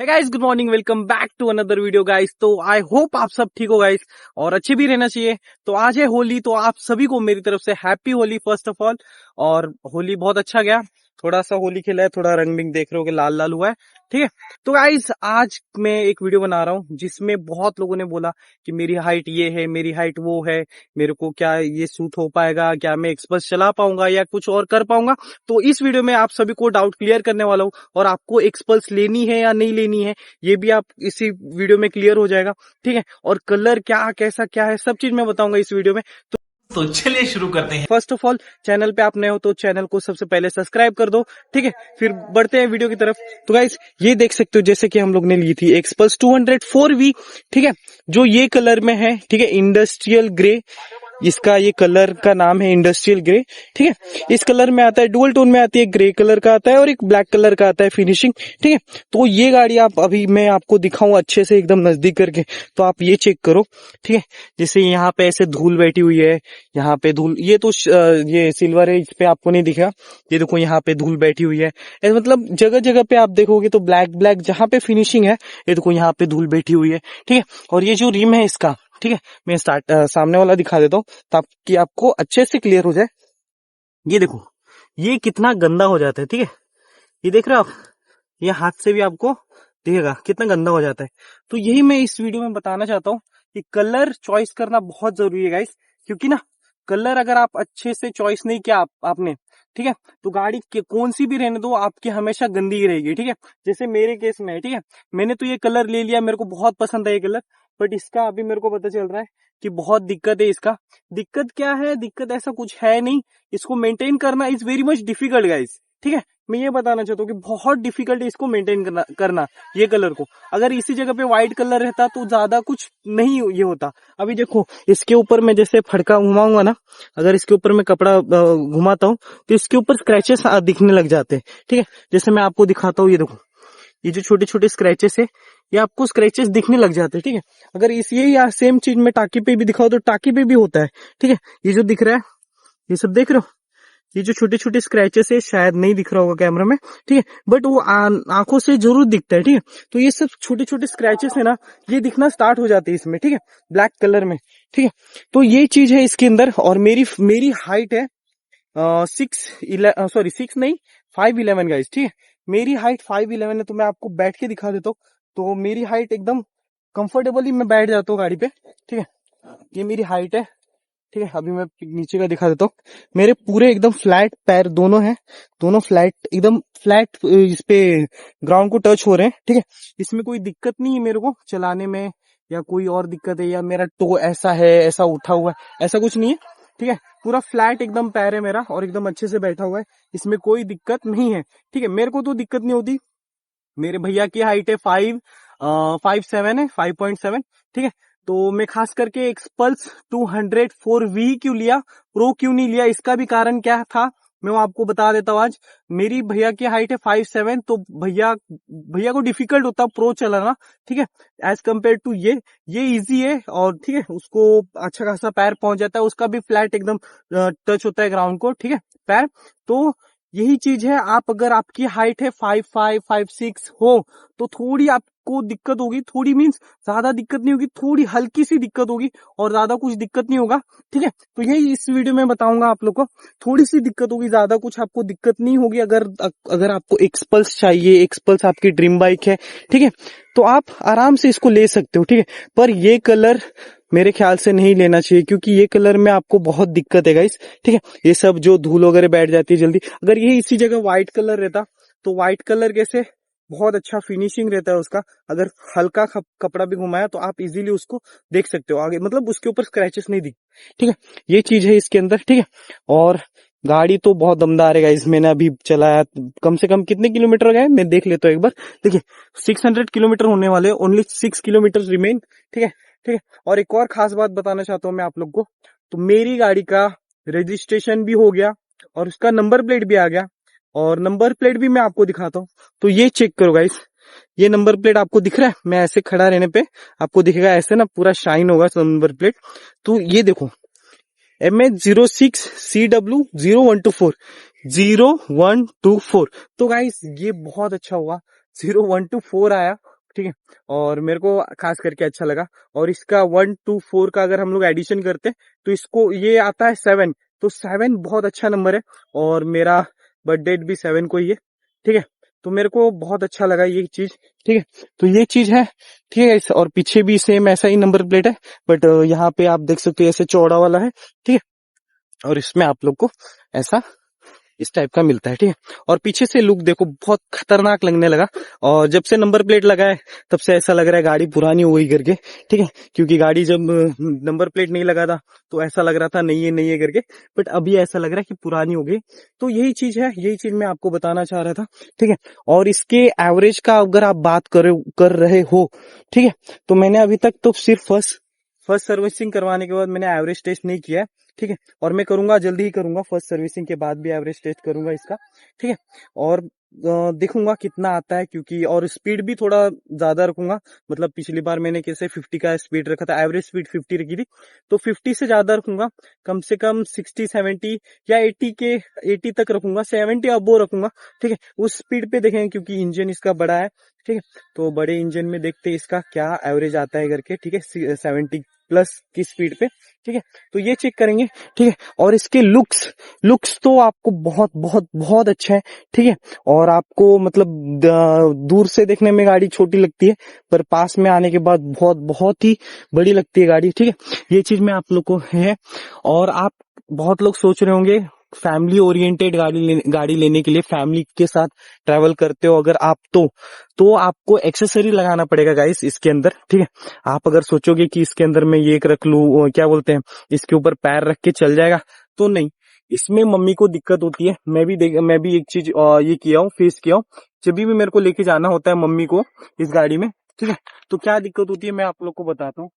Hey guys, good morning, welcome back to another video guys. तो I hope आप सब ठीक हो गाइस और अच्छे भी रहना चाहिए। तो आज है होली, तो आप सभी को मेरी तरफ से happy Holi first of all. और होली बहुत अच्छा गया, थोड़ा सा होली खेला है, थोड़ा रंग बिंग देख रहे हो कि लाल लाल हुआ है, ठीक है। तो गाइस आज मैं एक वीडियो बना रहा हूँ जिसमें बहुत लोगों ने बोला कि मेरी हाइट ये है, मेरी हाइट वो है, मेरे को क्या ये सूट हो पाएगा, क्या मैं एक्सप्रेस चला पाऊंगा या कुछ और कर पाऊंगा। तो इस वीडियो में आप सभी को डाउट क्लियर करने वाला हूँ और आपको एक्सपल्स लेनी है या नहीं लेनी है ये भी आप इसी वीडियो में क्लियर हो जाएगा, ठीक है। और कलर क्या कैसा क्या है सब चीज मैं बताऊंगा इस वीडियो में। तो चलिए शुरू करते हैं। फर्स्ट ऑफ ऑल, चैनल पे आप नए हो तो चैनल को सबसे पहले सब्सक्राइब कर दो, ठीक है। फिर बढ़ते हैं वीडियो की तरफ। तो गाइस ये देख सकते हो जैसे कि हम लोग ने ली थी एक्सपल्स 204V, ठीक है, जो ये कलर में है, ठीक है, इंडस्ट्रियल ग्रे। इसका ये कलर का नाम है इंडस्ट्रियल ग्रे, ठीक है। इस कलर में आता है, डुअल टोन में आती है, ग्रे कलर का आता है और एक ब्लैक कलर का आता है फिनिशिंग, ठीक है। तो ये गाड़ी आप अभी मैं आपको दिखाऊं अच्छे से एकदम नजदीक करके, तो आप ये चेक करो, ठीक है। जैसे यहाँ पे ऐसे धूल बैठी हुई है, यहाँ पे धूल, ये तो ये सिल्वर है, इस पे आपको नहीं दिखा, ये देखो यहाँ पे धूल बैठी हुई है। मतलब जगह जगह पे आप देखोगे तो ब्लैक ब्लैक जहाँ पे फिनिशिंग है, ये देखो यहाँ पे धूल बैठी हुई है, ठीक है। और ये जो रिम है इसका, ठीक है, मैं सामने वाला दिखा देता हूँ ताकि आपको अच्छे से क्लियर हो जाए। ये देखो ये कितना गंदा हो जाता है, ठीक है, ये देख रहे हो आप, ये हाथ से भी आपको दिखेगा कितना गंदा हो जाता है। तो यही मैं इस वीडियो में बताना चाहता हूँ कि कलर चॉइस करना बहुत जरूरी है गाइस, क्योंकि ना कलर अगर आप अच्छे से चॉइस नहीं किया आपने, ठीक है, तो गाड़ी कौन सी भी रहने दो आपकी हमेशा गंदी ही रहेगी, ठीक है। जैसे मेरे केस में है, ठीक है, मैंने तो ये कलर ले लिया, मेरे को बहुत पसंद है ये कलर, बट इसका अभी मेरे को पता चल रहा है कि बहुत दिक्कत है इसका। दिक्कत क्या है, दिक्कत ऐसा कुछ है नहीं, इसको मेंटेन करना is very much difficult guys, ठीक है। मैं ये बताना चाहता हूँ कि बहुत डिफिकल्ट है इसको मेंटेन करना ये कलर को। अगर इसी जगह पे व्हाइट कलर रहता तो ज्यादा कुछ नहीं ये होता। अभी देखो इसके ऊपर मैं जैसे फड़का घुमाऊंगा ना, अगर इसके ऊपर मैं कपड़ा घुमाता हूँ तो इसके ऊपर स्क्रैचेस दिखने लग जाते हैं, ठीक है। जैसे मैं आपको दिखाता हूँ, ये देखो ये जो छोटे छोटे स्क्रैचेस है, ये आपको स्क्रैचेस दिखने लग जाते हैं, ठीक है। अगर इस ये या सेम चीज में टाकी पे भी दिखाओ तो टाकी पे भी होता है, ठीक है। ये जो दिख रहा है ये सब देख रहे हो, ये जो छोटे छोटे स्क्रैचेस है शायद नहीं दिख रहा होगा कैमरा में, ठीक है, बट वो आंखों से जरूर दिखता है, ठीक है। तो ये सब छोटे छोटे स्क्रैचेस है ना, ये दिखना स्टार्ट हो जाते हैं इसमें, ठीक है, ब्लैक कलर में, ठीक है। तो ये चीज है इसके अंदर। और मेरी हाइट है 6 नहीं 5'11" गाइस, ठीक है। मेरी हाइट 5'11" है, तो मैं आपको बैठ के दिखा देता हूँ। तो मेरी हाइट एकदम कंफर्टेबली मैं बैठ जाता हूँ गाड़ी पे, ठीक है। ये मेरी हाइट है, ठीक है। अभी मैं नीचे का दिखा देता हूँ। मेरे पूरे एकदम फ्लैट पैर दोनों हैं, दोनों फ्लैट एकदम फ्लैट इस पे ग्राउंड को टच हो रहे हैं, ठीक है। इसमें कोई दिक्कत नहीं है मेरे को चलाने में, या कोई और दिक्कत है, या मेरा टो ऐसा है ऐसा उठा हुआ है, ऐसा कुछ नहीं है, ठीक है। पूरा फ्लैट एकदम पैर है मेरा और एकदम अच्छे से बैठा हुआ है, इसमें कोई दिक्कत नहीं है, ठीक है। मेरे को तो दिक्कत नहीं होती। मेरे भैया की हाइट है 5'7" है, 5.7, ठीक है। तो मैं खास करके एक्सपल्स 204V क्यों लिया, प्रो क्यों नहीं लिया, इसका भी कारण क्या था मैं वो आपको बता देता हूँ आज। मेरी भैया की हाइट है 5'7", तो भैया को डिफिकल्ट होता प्रो चलाना, ठीक है, एज कम्पेयर टू ये इजी है। और ठीक है, उसको अच्छा खासा पैर पहुंच जाता है, उसका भी फ्लैट एकदम टच होता है ग्राउंड को, ठीक है, पैर। तो यही चीज है, आप अगर आपकी हाइट है 5'5", 5'6" हो तो थोड़ी आपको दिक्कत होगी, थोड़ी मीन्स ज्यादा दिक्कत नहीं होगी, थोड़ी हल्की सी दिक्कत होगी और ज्यादा कुछ दिक्कत नहीं होगा, ठीक है। तो यही इस वीडियो में बताऊंगा आप लोग को, थोड़ी सी दिक्कत होगी, ज्यादा कुछ आपको दिक्कत नहीं होगी। अगर आपको एक्सपल्स चाहिए, एक्सपल्स आपकी ड्रीम बाइक है, ठीक है, तो आप आराम से इसको ले सकते हो, ठीक है। पर ये कलर मेरे ख्याल से नहीं लेना चाहिए, क्योंकि ये कलर में आपको बहुत दिक्कत है गाइस, ठीक है। ये सब जो धूल वगैरह बैठ जाती है जल्दी। अगर ये इसी जगह व्हाइट कलर रहता तो व्हाइट कलर कैसे बहुत अच्छा फिनिशिंग रहता है उसका, अगर हल्का कपड़ा भी घुमाया तो आप इजीली उसको देख सकते हो आगे, मतलब उसके ऊपर स्क्रैचेस नहीं दिख, ठीक है। ये चीज है इसके अंदर, ठीक है। और गाड़ी तो बहुत दमदार है गाइस, मैंने अभी चलाया, कम से कम कितने किलोमीटर गए मैं देख लेता हूँ एक बार। देखिए 600 किलोमीटर होने वाले, ओनली 6 किलोमीटर रिमेन, ठीक है, ठीक है। और एक और खास बात बताना चाहता हूँ मैं आप लोग को, तो मेरी गाड़ी का रजिस्ट्रेशन भी हो गया और उसका नंबर प्लेट भी आ गया, और नंबर प्लेट भी मैं आपको दिखाता हूँ। तो ये चेक करो गाइस, ये नंबर प्लेट आपको दिख रहा है, मैं ऐसे खड़ा रहने पे आपको दिखेगा, ऐसे ना पूरा शाइन होगा नंबर प्लेट। तो ये देखो MH06CW0124 0124। तो गाइस ये बहुत अच्छा हुआ, 0124 आया ठीक है। और मेरे को खास करके अच्छा लगा। और इसका 1 to 4 का अगर हम लोग एडिशन करते तो इसको ये आता है 7, तो 7 बहुत अच्छा नंबर है। और मेरा बर्थ डेट भी 7 को ही है, ठीक है। तो मेरे को बहुत अच्छा लगा ये चीज, ठीक है। तो ये चीज है, ठीक है। और पीछे भी सेम ऐसा ही नंबर प्लेट है, बट यहाँ पे आप देख सकते हो ऐसे चौड़ा वाला है, ठीक है। और इसमें आप लोग को ऐसा इस टाइप का मिलता है, ठीक है। और पीछे से लुक देखो, बहुत खतरनाक लगने लगा। और जब से नंबर प्लेट लगा है तब से ऐसा लग रहा है गाड़ी पुरानी हो गई करके, ठीक है। क्योंकि गाड़ी जब नंबर प्लेट नहीं लगा था तो ऐसा लग रहा था नहीं है करके, बट अभी ऐसा लग रहा है कि पुरानी हो गई। तो यही चीज है, यही चीज मैं आपको बताना चाह रहा था, ठीक है। और इसके एवरेज का अगर आप बात कर रहे हो, ठीक है, तो मैंने अभी तक तो सिर्फ फर्स्ट सर्विसिंग करवाने के बाद मैंने एवरेज टेस्ट नहीं किया है, ठीक है। और मैं करूंगा, जल्दी ही करूंगा, फर्स्ट सर्विसिंग के बाद भी एवरेज टेस्ट करूंगा इसका, ठीक है। और देखूंगा कितना आता है, क्योंकि और स्पीड भी थोड़ा ज्यादा रखूंगा। मतलब पिछली बार मैंने कैसे 50 का स्पीड रखा था, एवरेज स्पीड 50 रखी थी, तो 50 से ज्यादा रखूंगा। कम से कम 60 70 या 80 तक रखूंगा, 70 अबो रखूंगा, ठीक है। उस स्पीड पे देखेंगे, क्योंकि इंजन इसका बड़ा है, ठीक है। तो बड़े इंजन में देखते हैं इसका क्या एवरेज आता है करके, ठीक है, 70 प्लस की स्पीड पे, ठीक है। तो ये चेक करेंगे, ठीक है। और इसके लुक्स तो आपको बहुत बहुत बहुत अच्छा है, ठीक है। और आपको मतलब दूर से देखने में गाड़ी छोटी लगती है, पर पास में आने के बाद बहुत बहुत ही बड़ी लगती है गाड़ी, ठीक है। ये चीज में आप लोग को है। और आप बहुत लोग सोच रहे होंगे फैमिली ओरिएंटेड गाड़ी लेने के लिए, फैमिली के साथ ट्रैवल करते हो अगर आप, तो आपको एक्सेसरी लगाना पड़ेगा गाइस इसके अंदर, ठीक है। आप अगर सोचोगे कि इसके अंदर मैं ये एक रख लूं, क्या बोलते हैं, इसके ऊपर पैर रख के चल जाएगा, तो नहीं। इसमें मम्मी को दिक्कत होती है। मैं भी एक चीज ये किया हूँ, फेस किया हूँ। जब भी मेरे को लेके जाना होता है मम्मी को इस गाड़ी में, ठीक है, तो क्या दिक्कत होती है मैं आप लोग को बताता हूँ।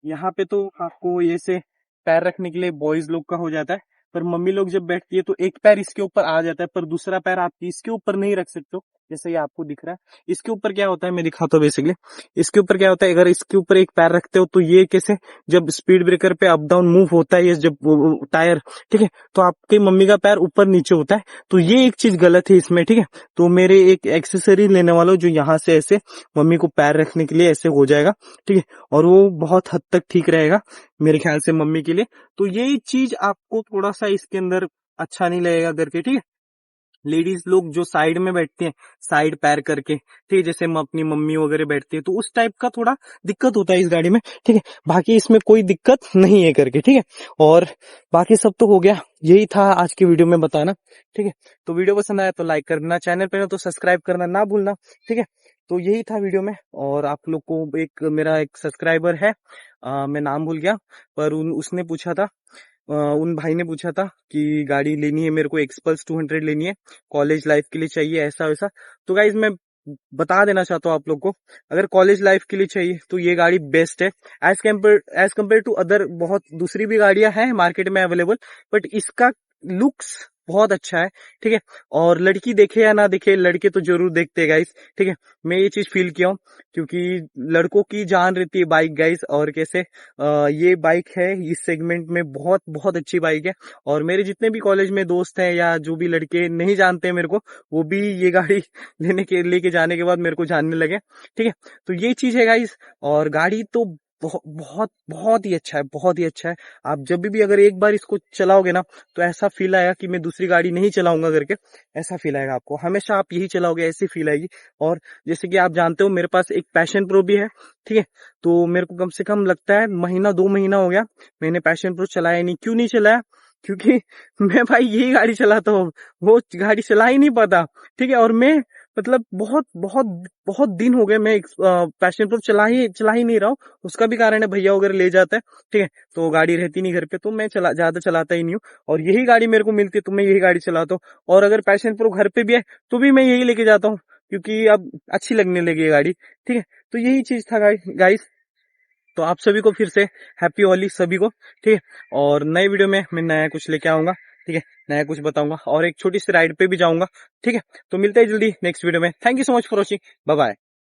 यहाँ पे तो आपको ये से पैर रखने के लिए बॉयज लोग का हो जाता है, पर मम्मी लोग जब बैठती है तो एक पैर इसके ऊपर आ जाता है, पर दूसरा पैर आप इसके ऊपर नहीं रख सकते हो, जैसे ये आपको दिख रहा है। इसके ऊपर क्या होता है मैं दिखाता हूँ बेसिकली। इसके ऊपर क्या होता है, अगर इसके ऊपर एक पैर रखते हो तो ये कैसे, जब स्पीड ब्रेकर पे अप डाउन मूव होता है ये जब टायर, ठीक है, तो आपके मम्मी का पैर ऊपर नीचे होता है, तो ये एक चीज गलत है इसमें, ठीक है। तो मेरे एक एक्सेसरी लेने वाला जो यहाँ से ऐसे मम्मी को पैर रखने के लिए ऐसे हो जाएगा, ठीक है। और वो बहुत हद तक ठीक रहेगा मेरे ख्याल से मम्मी के लिए। तो यही चीज आपको थोड़ा सा इसके अंदर अच्छा नहीं लगेगा करके, ठीक है। लेडीज लोग जो साइड में बैठते हैं, साइड पैर करके, ठीक है, जैसे अपनी मम्मी वगैरह बैठती है, तो उस टाइप का थोड़ा दिक्कत होता है इस गाड़ी में, ठीक है। बाकी इसमें कोई दिक्कत नहीं है करके, ठीक है। और बाकी सब तो हो गया, यही था आज की वीडियो में बताना, ठीक है। तो वीडियो पसंद आया तो लाइक करना, चैनल पे हो तो सब्सक्राइब करना ना भूलना, ठीक है। तो यही था वीडियो में। और आप लोग को मेरा एक सब्सक्राइबर है, मैं नाम भूल गया, पर उसने पूछा था, उन भाई ने पूछा था कि गाड़ी लेनी है मेरे को, एक्सपल्स 200 लेनी है, कॉलेज लाइफ के लिए चाहिए ऐसा वैसा। तो गाइज मैं बता देना चाहता हूँ आप लोग को, अगर कॉलेज लाइफ के लिए चाहिए तो ये गाड़ी बेस्ट है। एज कम्पेयर टू अदर बहुत दूसरी भी गाड़ियां हैं मार्केट में अवेलेबल, बट इसका लुक्स बहुत अच्छा है, ठीक है। और लड़की देखे या ना देखे, लड़के तो जरूर देखते हैं गाइस, ठीक है। मैं ये चीज फील किया हूँ, क्योंकि लड़कों की जान रहती है बाइक गाइस। और कैसे ये बाइक है इस सेगमेंट में बहुत बहुत अच्छी बाइक है। और मेरे जितने भी कॉलेज में दोस्त हैं या जो भी लड़के नहीं जानते मेरे को, वो भी ये गाड़ी लेके जाने के बाद मेरे को जानने लगे, ठीक है। तो ये चीज है गाइस। और गाड़ी तो बहुत बहुत बहुत ही अच्छा है, बहुत ही अच्छा है। आप जब भी अगर एक बार इसको चलाओगे ना, तो ऐसा फील आएगा कि मैं दूसरी गाड़ी नहीं चलाऊंगा करके, ऐसा फील आएगा आपको। हमेशा आप यही चलाओगे, ऐसी फील आएगी। और जैसे कि आप जानते हो मेरे पास एक पैशन प्रो भी है, ठीक है। तो मेरे को कम से कम लगता है महीना 2 महीना हो गया मैंने पैशन प्रो चलाया नहीं। क्यों नहीं चलाया? क्योंकि मैं भाई यही गाड़ी चलाता हूँ, वो गाड़ी चला ही नहीं पाता, ठीक है। और मैं मतलब बहुत बहुत बहुत दिन हो गए मैं पैशन प्रो चला ही नहीं रहा हूँ। उसका भी कारण है भैया वगैरह ले जाता है, ठीक है, तो गाड़ी रहती नहीं घर पे, तो मैं ज्यादा चलाता ही नहीं हूँ। और यही गाड़ी मेरे को मिलती है तो मैं यही गाड़ी चलाता हूँ। और अगर पैशन प्रो घर पे भी है तो भी मैं यही लेके जाता हूँ, क्योंकि अब अच्छी लगने लगी है गाड़ी, ठीक है। तो यही चीज था गाइस। तो आप सभी को फिर से हैप्पी होली सभी को, ठीक है। और नए वीडियो में मैं नया कुछ लेके आऊंगा, ठीक है, नया कुछ बताऊंगा, और एक छोटी सी राइड पे भी जाऊंगा, ठीक है। तो मिलते हैं जल्दी नेक्स्ट वीडियो में। Thank you so much for watching, bye bye.